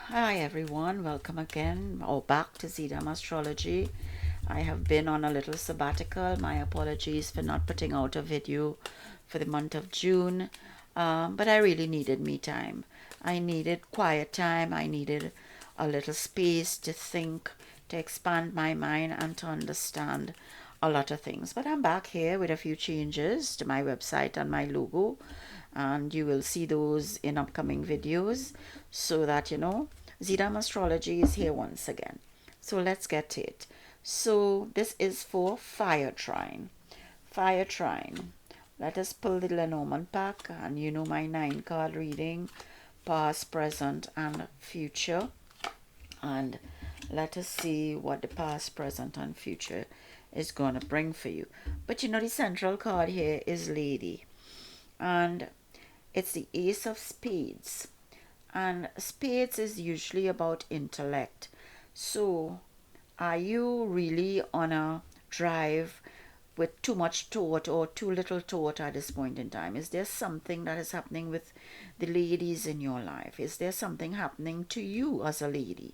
Hi everyone, welcome again or back to zeedamastrology. I have been on a little sabbatical. My apologies for not putting out a video for the month of June, but I really needed me time. I needed quiet time. I needed a little space to think, to expand my mind, and to understand a lot of things. But I'm back here with a few changes to my website and my logo, and you will see those in upcoming videos so that Zedam Astrology is here once again. So let's get to it. So this is for Fire Trine. Fire Trine. Let us pull the Lenormand pack, and you know my 9 card reading, past, present, and future. And let us see what the past, present, and future is going to bring for you. But the central card here is Lady, and it's the Ace of Spades. And spades is usually about intellect. So, are you really on a drive with too much thought or too little thought at this point in time? Is there something that is happening with the ladies in your life? Is there something happening to you as a lady?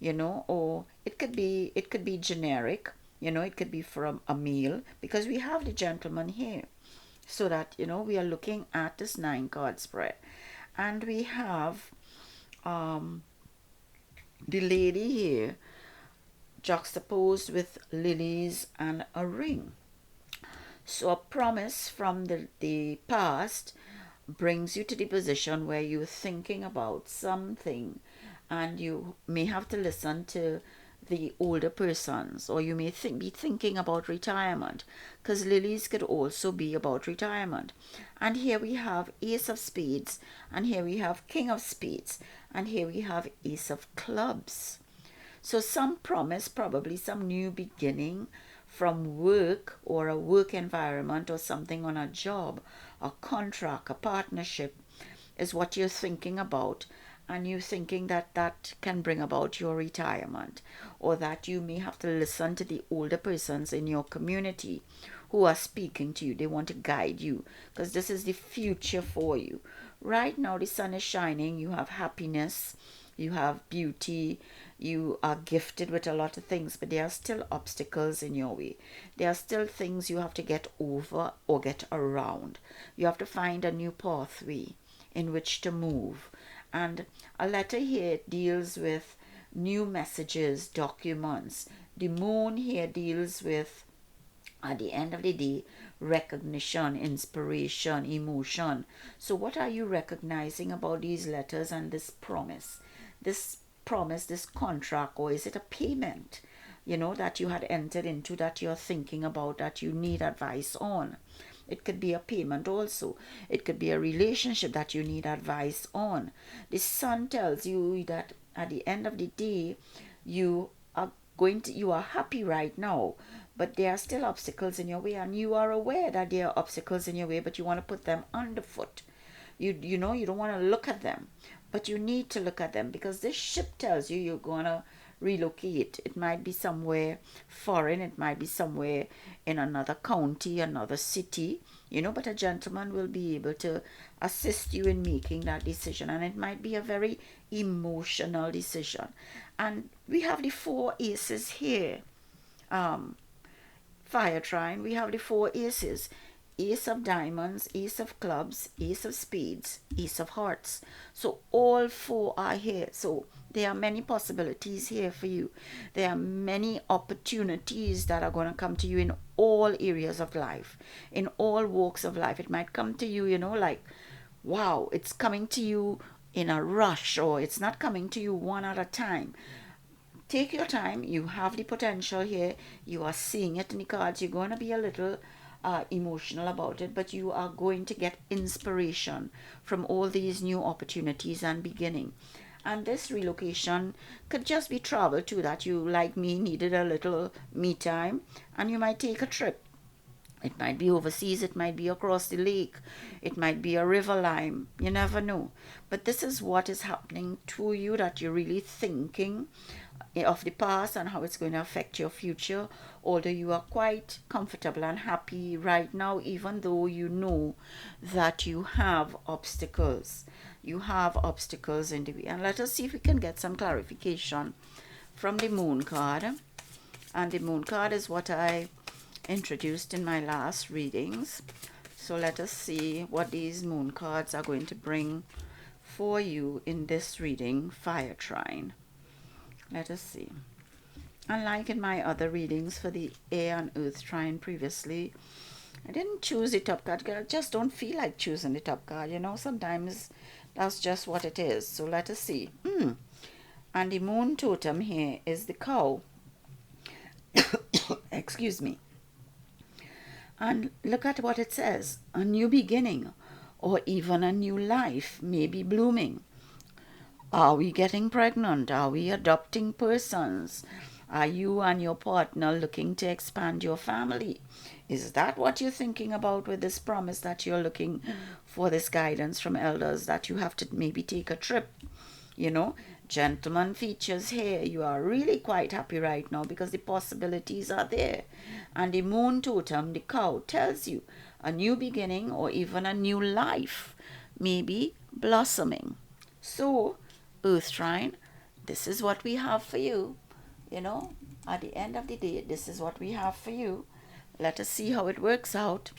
Or it could be generic. It could be from a male, because we have the gentleman here. So that we are looking at this 9 card spread, and we have um, the lady here juxtaposed with lilies and a ring. So a promise from the past brings you to the position where you're thinking about something, and you may have to listen to the older persons, or you may be thinking about retirement, because lilies could also be about retirement. And here we have Ace of Spades, and here we have King of Spades, and here we have Ace of Clubs. So some promise, probably some new beginning from work, or a work environment, or something on a job, a contract, a partnership, is what you're thinking about. And you're thinking that that can bring about your retirement, or that you may have to listen to the older persons in your community who are speaking to you. They want to guide you, because this is the future for you. Right now, the sun is shining. You have happiness, you have beauty, you are gifted with a lot of things, but there are still obstacles in your way. There are still things you have to get over or get around. You have to find a new pathway in which to move. And a letter here deals with new messages, documents. The moon here deals with, at the end of the day, recognition, inspiration, emotion. So what are you recognizing about these letters and this promise? This promise, this contract, or is it a payment, that you had entered into, that you're thinking about, that you need advice on? It could be a payment also. It could be a relationship that you need advice on. The sun tells you that at the end of the day, you are you are happy right now, but there are still obstacles in your way, and you are aware that there are obstacles in your way, but you want to put them underfoot. You don't want to look at them, but you need to look at them, because this ship tells you you're going to relocate. It might be somewhere foreign, it might be somewhere in another county, another city, but a gentleman will be able to assist you in making that decision, and it might be a very emotional decision. And we have the 4 aces here. Fire Trine, we have the 4 aces: Ace of Diamonds, Ace of Clubs, Ace of Spades, Ace of Hearts. So all 4 are here. So there are many possibilities here for you. There are many opportunities that are going to come to you in all areas of life, in all walks of life. It might come to you, like, wow, it's coming to you in a rush, or it's not coming to you one at a time. Take your time. You have the potential here. You are seeing it in the cards. You're going to be a little emotional about it, but you are going to get inspiration from all these new opportunities and beginning. And this relocation could just be travel too, that you, like me, needed a little me time, and you might take a trip. It might be overseas, it might be across the lake, it might be a river line. You never know. But this is what is happening to you, that you're really thinking of the past and how it's going to affect your future, although you are quite comfortable and happy right now, even though you know that you have obstacles. you have obstacles in the way. And let us see if we can get some clarification from the moon card. And the moon card is what I introduced in my last readings. So let us see what these moon cards are going to bring for you in this reading, Fire Trine. Let us see. Unlike in my other readings for the Air and Earth Trine previously, I didn't choose the top card. I just don't feel like choosing the top card. Sometimes that's just what it is. So let us see. And the moon totem here is the cow. Excuse me. And look at what it says. A new beginning or even a new life may be blooming. Are we getting pregnant? Are we adopting persons? Are you and your partner looking to expand your family? Is that what you're thinking about with this promise that you're looking for, this guidance from elders, that you have to maybe take a trip? Gentleman features here. You are really quite happy right now because the possibilities are there. And the moon totem, the cow, tells you a new beginning or even a new life may be blossoming. So, Earth Trine, this is what we have for you. At the end of the day, this is what we have for you. Let us see how it works out.